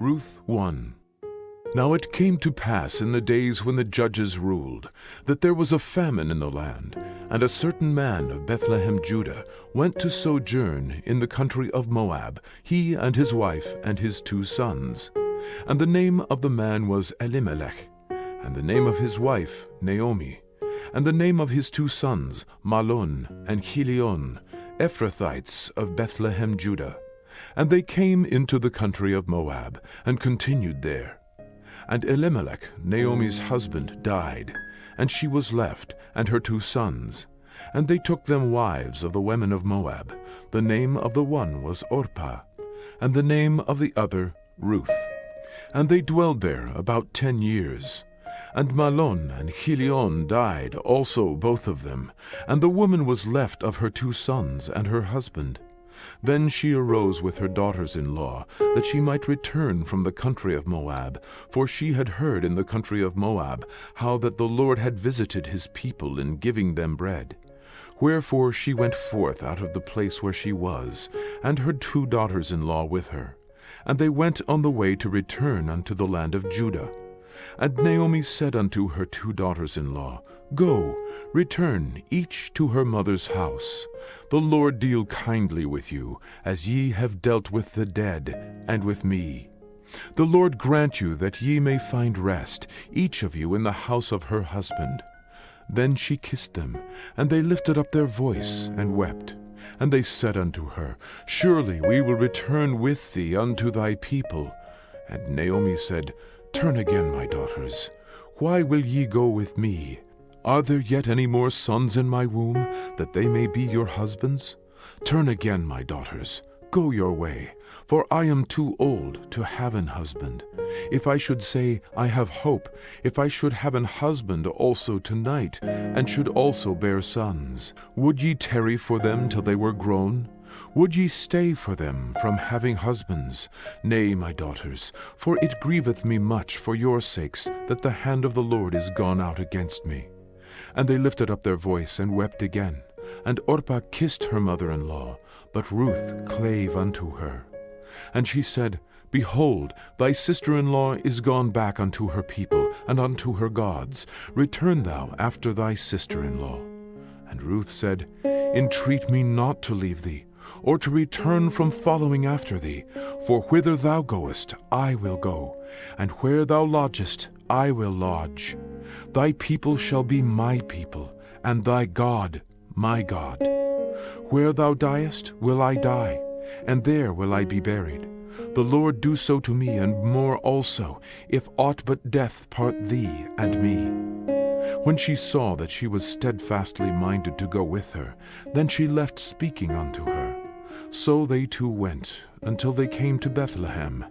Ruth 1. Now it came to pass in the days when the judges ruled, that there was a famine in the land, and a certain man of Bethlehem, Judah, went to sojourn in the country of Moab, he and his wife and his 2 sons. And the name of the man was Elimelech, and the name of his wife Naomi, and the name of his 2 sons Mahlon and Chilion, Ephrathites of Bethlehem, Judah. And they came into the country of Moab, and continued there. And Elimelech, Naomi's husband, died, and she was left, and her 2 sons. And they took them wives of the women of Moab. The name of the one was Orpah, and the name of the other Ruth. And they dwelled there about 10 years. And Mahlon and Chilion died also, both of them, and the woman was left of her 2 sons and her husband. Then she arose with her daughters-in-law, that she might return from the country of Moab, for she had heard in the country of Moab how that the Lord had visited his people in giving them bread. Wherefore she went forth out of the place where she was, and her 2 daughters-in-law with her. And they went on the way to return unto the land of Judah. And Naomi said unto her 2 daughters-in-law, Go, return each to her mother's house. The Lord deal kindly with you, as ye have dealt with the dead, and with me. The Lord grant you that ye may find rest, each of you in the house of her husband. Then she kissed them, and they lifted up their voice, and wept. And they said unto her, Surely we will return with thee unto thy people. And Naomi said, Turn again, my daughters. Why will ye go with me? Are there yet any more sons in my womb, that they may be your husbands? Turn again, my daughters. Go your way, for I am too old to have an husband. If I should say, I have hope, if I should have an husband also tonight, and should also bear sons, would ye tarry for them till they were grown? Would ye stay for them from having husbands? Nay, my daughters, for it grieveth me much for your sakes that the hand of the Lord is gone out against me. And they lifted up their voice and wept again. And Orpah kissed her mother-in-law, but Ruth clave unto her. And she said, Behold, thy sister-in-law is gone back unto her people, and unto her gods. Return thou after thy sister-in-law. And Ruth said, Entreat me not to leave thee, or to return from following after thee. For whither thou goest, I will go, and where thou lodgest, I will lodge. Thy people shall be my people, and thy God my God. Where thou diest, will I die, and there will I be buried. The Lord do so to me, and more also, if aught but death part thee and me. When she saw that she was steadfastly minded to go with her, then she left speaking unto her. So they 2 went, until they came to Bethlehem.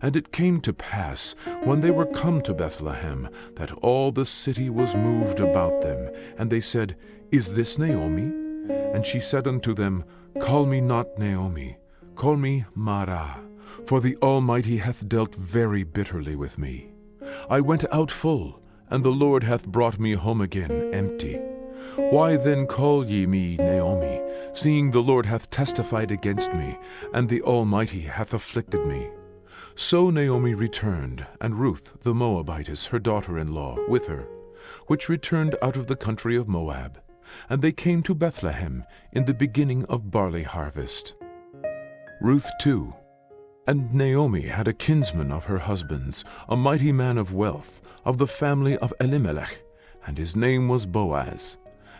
And it came to pass, when they were come to Bethlehem, that all the city was moved about them. And they said, Is this Naomi? And she said unto them, Call me not Naomi, call me Mara, for the Almighty hath dealt very bitterly with me. I went out full, and the Lord hath brought me home again empty. Why then call ye me Naomi, seeing the Lord hath testified against me, and the Almighty hath afflicted me? So Naomi returned, and Ruth the Moabitess, her daughter-in-law, with her, which returned out of the country of Moab. And they came to Bethlehem in the beginning of barley harvest. Ruth 2. And Naomi had a kinsman of her husband's, a mighty man of wealth, of the family of Elimelech, and his name was Boaz.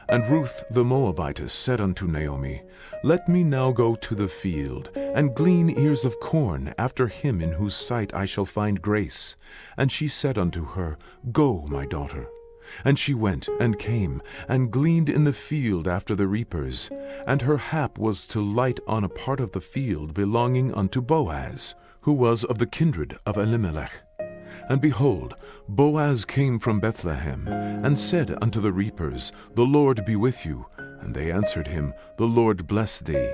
And Ruth the Moabitess said unto Naomi, Let me now go to the field, and glean ears of corn after him in whose sight I shall find grace. And she said unto her, Go, my daughter. And she went, and came, and gleaned in the field after the reapers. And her hap was to light on a part of the field belonging unto Boaz, who was of the kindred of Elimelech. And behold, Boaz came from Bethlehem, and said unto the reapers, The Lord be with you. And they answered him, The Lord bless thee.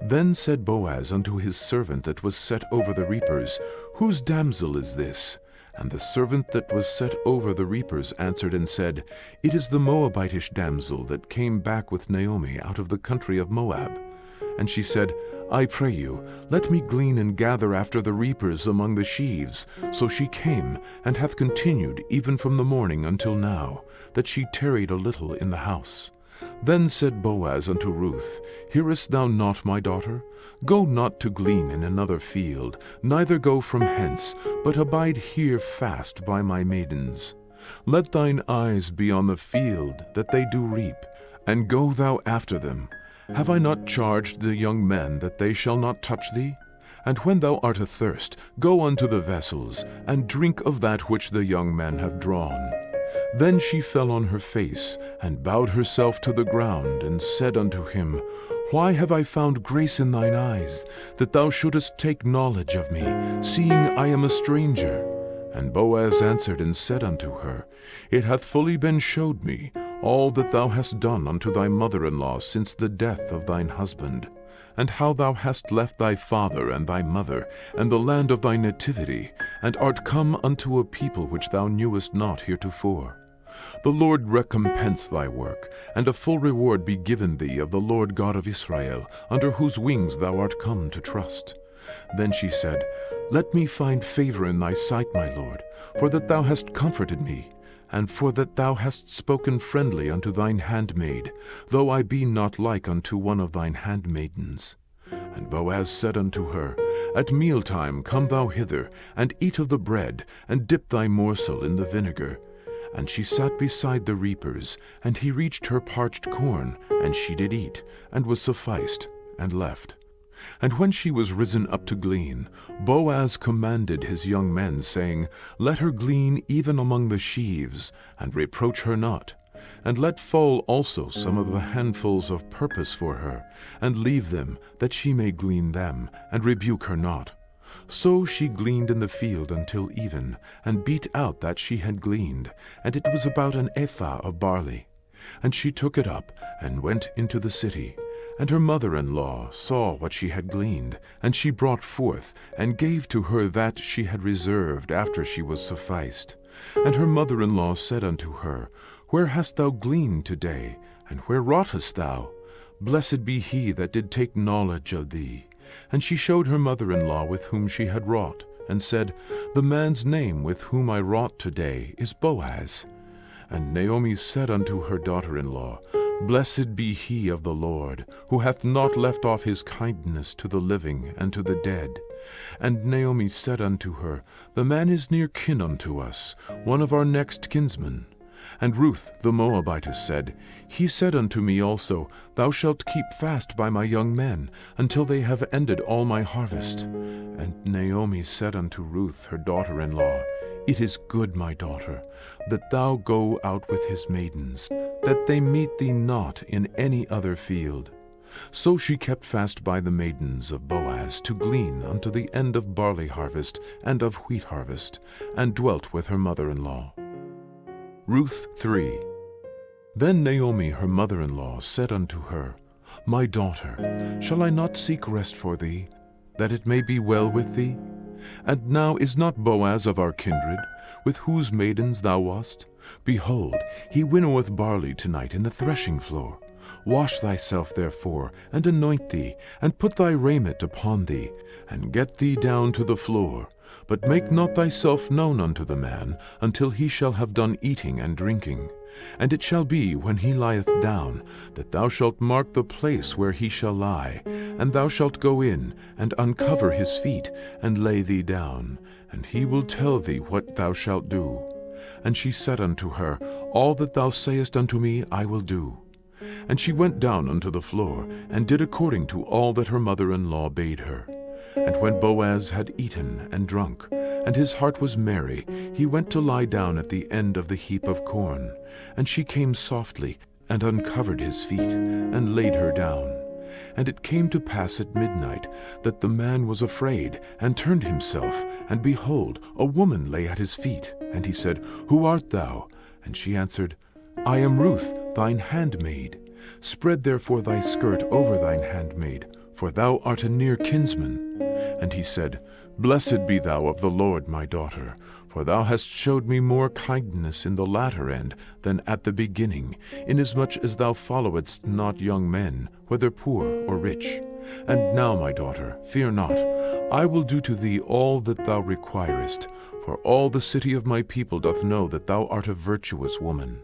Then said Boaz unto his servant that was set over the reapers, Whose damsel is this? And the servant that was set over the reapers answered and said, It is the Moabitish damsel that came back with Naomi out of the country of Moab. And she said, I pray you, let me glean and gather after the reapers among the sheaves. So she came, and hath continued even from the morning until now, that she tarried a little in the house. Then said Boaz unto Ruth, Hearest thou not, my daughter? Go not to glean in another field, neither go from hence, but abide here fast by my maidens. Let thine eyes be on the field that they do reap, and go thou after them. Have I not charged the young men that they shall not touch thee? And when thou art athirst, go unto the vessels, and drink of that which the young men have drawn. Then she fell on her face, and bowed herself to the ground, and said unto him, Why have I found grace in thine eyes, that thou shouldest take knowledge of me, seeing I am a stranger? And Boaz answered and said unto her, It hath fully been showed me, all that thou hast done unto thy mother-in-law since the death of thine husband, and how thou hast left thy father and thy mother, and the land of thy nativity, and art come unto a people which thou knewest not heretofore. The Lord recompense thy work, and a full reward be given thee of the Lord God of Israel, under whose wings thou art come to trust. Then she said, Let me find favor in thy sight, my Lord, for that thou hast comforted me, and for that thou hast spoken friendly unto thine handmaid, though I be not like unto one of thine handmaidens. And Boaz said unto her, At mealtime come thou hither, and eat of the bread, and dip thy morsel in the vinegar. And she sat beside the reapers, and he reached her parched corn, and she did eat, and was sufficed, and left. And when she was risen up to glean, Boaz commanded his young men, saying, Let her glean even among the sheaves, and reproach her not. And let fall also some of the handfuls of purpose for her, and leave them, that she may glean them, and rebuke her not. So she gleaned in the field until even, and beat out that she had gleaned, and it was about an ephah of barley. And she took it up, and went into the city. And her mother-in-law saw what she had gleaned, and she brought forth, and gave to her that she had reserved after she was sufficed. And her mother-in-law said unto her, Where hast thou gleaned today, and where wrougest thou? Blessed be he that did take knowledge of thee. And she showed her mother-in-law with whom she had wrought, and said, The man's name with whom I wrought today is Boaz. And Naomi said unto her daughter-in-law, Blessed be he of the Lord, who hath not left off his kindness to the living and to the dead. And Naomi said unto her, The man is near kin unto us, one of our next kinsmen. And Ruth the Moabitess said, He said unto me also, Thou shalt keep fast by my young men, until they have ended all my harvest. And Naomi said unto Ruth her daughter-in-law, It is good, my daughter, that thou go out with his maidens, that they meet thee not in any other field. So she kept fast by the maidens of Boaz to glean unto the end of barley harvest and of wheat harvest, and dwelt with her mother-in-law. Ruth 3. Then Naomi her mother-in-law said unto her, My daughter, shall I not seek rest for thee, that it may be well with thee? And now is not Boaz of our kindred, with whose maidens thou wast? Behold, he winnoweth barley tonight in the threshing floor. Wash thyself therefore, and anoint thee, and put thy raiment upon thee, and get thee down to the floor. But make not thyself known unto the man, until he shall have done eating and drinking. And it shall be, when he lieth down, that thou shalt mark the place where he shall lie, and thou shalt go in, and uncover his feet, and lay thee down, and he will tell thee what thou shalt do. And she said unto her, All that thou sayest unto me I will do. And she went down unto the floor, and did according to all that her mother-in-law bade her. And when Boaz had eaten and drunk, and his heart was merry, he went to lie down at the end of the heap of corn. And she came softly, and uncovered his feet, and laid her down. And it came to pass at midnight, that the man was afraid, and turned himself, and behold, a woman lay at his feet. And he said, Who art thou? And she answered, I am Ruth, thine handmaid. Spread therefore thy skirt over thine handmaid, for thou art a near kinsman. And he said, Blessed be thou of the Lord, my daughter, For thou hast showed me more kindness in the latter end than at the beginning, inasmuch as thou followedst not young men, whether poor or rich. And now, my daughter, fear not. I will do to thee all that thou requirest, for all the city of my people doth know that thou art a virtuous woman.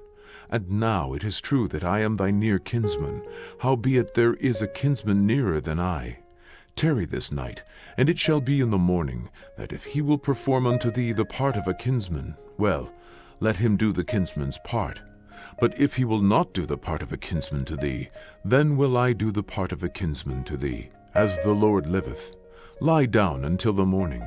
And now it is true that I am thy near kinsman, howbeit there is a kinsman nearer than I. Tarry this night, and it shall be in the morning, that if he will perform unto thee the part of a kinsman, well, let him do the kinsman's part. But if he will not do the part of a kinsman to thee, then will I do the part of a kinsman to thee, as the Lord liveth. Lie down until the morning.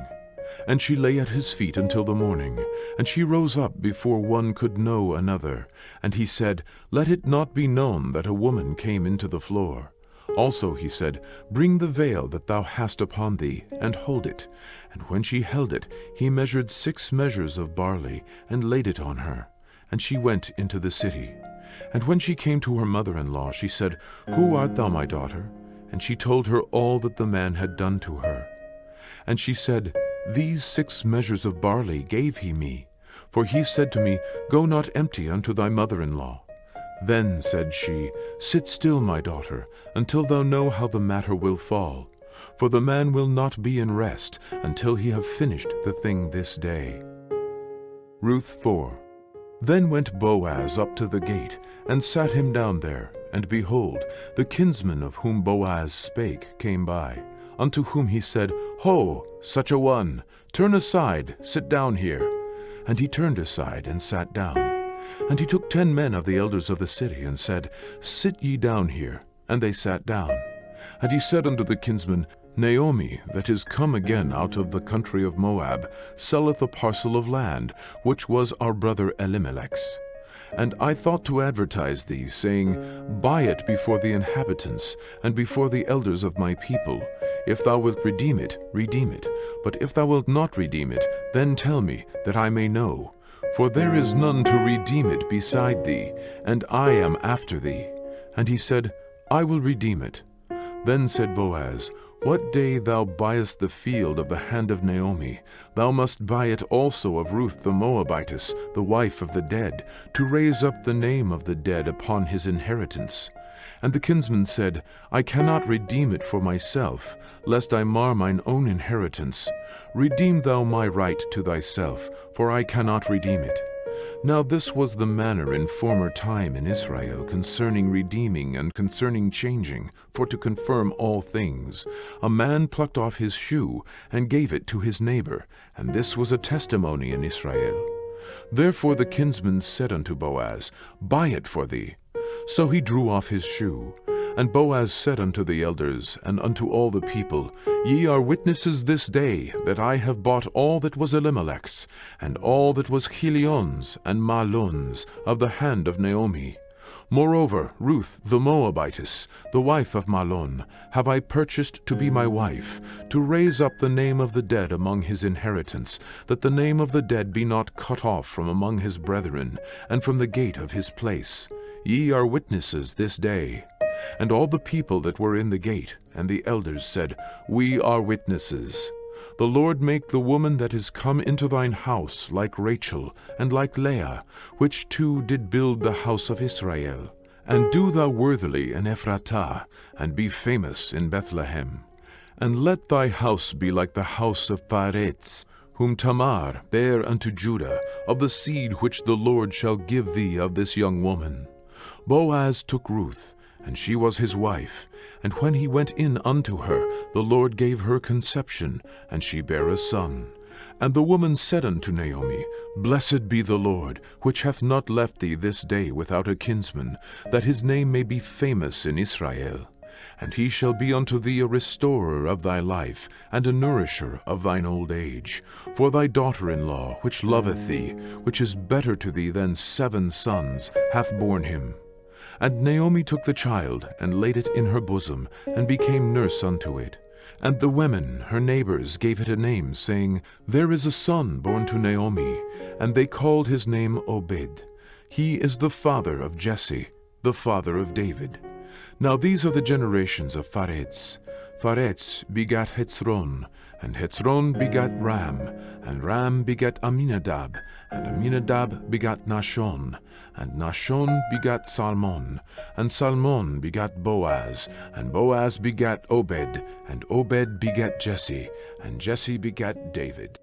And she lay at his feet until the morning, and she rose up before one could know another. And he said, Let it not be known that a woman came into the floor. Also he said, Bring the veil that thou hast upon thee, and hold it. And when she held it, he measured 6 measures of barley, and laid it on her. And she went into the city. And when she came to her mother-in-law, she said, Who art thou, my daughter? And she told her all that the man had done to her. And she said, These 6 measures of barley gave he me. For he said to me, Go not empty unto thy mother-in-law. Then said she, Sit still, my daughter, until thou know how the matter will fall. For the man will not be in rest until he have finished the thing this day. Ruth 4. Then went Boaz up to the gate, and sat him down there. And behold, the kinsman of whom Boaz spake came by, unto whom he said, Ho, such a one, turn aside, sit down here. And he turned aside and sat down. And he took 10 men of the elders of the city, and said, Sit ye down here. And they sat down. And he said unto the kinsman, Naomi, that is come again out of the country of Moab, selleth a parcel of land, which was our brother Elimelech's. And I thought to advertise thee, saying, Buy it before the inhabitants, and before the elders of my people. If thou wilt redeem it, redeem it. But if thou wilt not redeem it, then tell me, that I may know. For there is none to redeem it beside thee, and I am after thee. And he said, I will redeem it. Then said Boaz, What day thou buyest the field of the hand of Naomi, thou must buy it also of Ruth the Moabitess, the wife of the dead, to raise up the name of the dead upon his inheritance. And the kinsman said, I cannot redeem it for myself, lest I mar mine own inheritance. Redeem thou my right to thyself, for I cannot redeem it. Now this was the manner in former time in Israel concerning redeeming and concerning changing, for to confirm all things. A man plucked off his shoe, and gave it to his neighbor, and this was a testimony in Israel. Therefore the kinsman said unto Boaz, Buy it for thee. So he drew off his shoe. And Boaz said unto the elders, and unto all the people, Ye are witnesses this day, that I have bought all that was Elimelech's, and all that was Chilion's and Mahlon's, of the hand of Naomi. Moreover, Ruth the Moabitess, the wife of Mahlon, have I purchased to be my wife, to raise up the name of the dead among his inheritance, that the name of the dead be not cut off from among his brethren, and from the gate of his place. Ye are witnesses this day. And all the people that were in the gate, and the elders said, We are witnesses. The Lord make the woman that is come into thine house like Rachel, and like Leah, which two did build the house of Israel. And do thou worthily in Ephratah, and be famous in Bethlehem. And let thy house be like the house of Paretz, whom Tamar bare unto Judah, of the seed which the Lord shall give thee of this young woman. Boaz took Ruth, and she was his wife. And when he went in unto her, the Lord gave her conception, and she bare a son. And the woman said unto Naomi, Blessed be the Lord, which hath not left thee this day without a kinsman, that his name may be famous in Israel. And he shall be unto thee a restorer of thy life, and a nourisher of thine old age. For thy daughter-in-law, which loveth thee, which is better to thee than 7 sons, hath borne him. And Naomi took the child, and laid it in her bosom, and became nurse unto it. And the women, her neighbors, gave it a name, saying, There is a son born to Naomi. And they called his name Obed. He is the father of Jesse, the father of David. Now these are the generations of Pharetz. Pharetz begat Hetzron, And Hezron begat Ram, and Ram begat Aminadab, and Aminadab begat Nahshon, and Nahshon begat Salmon, and Salmon begat Boaz, and Boaz begat Obed, and Obed begat Jesse, and Jesse begat David.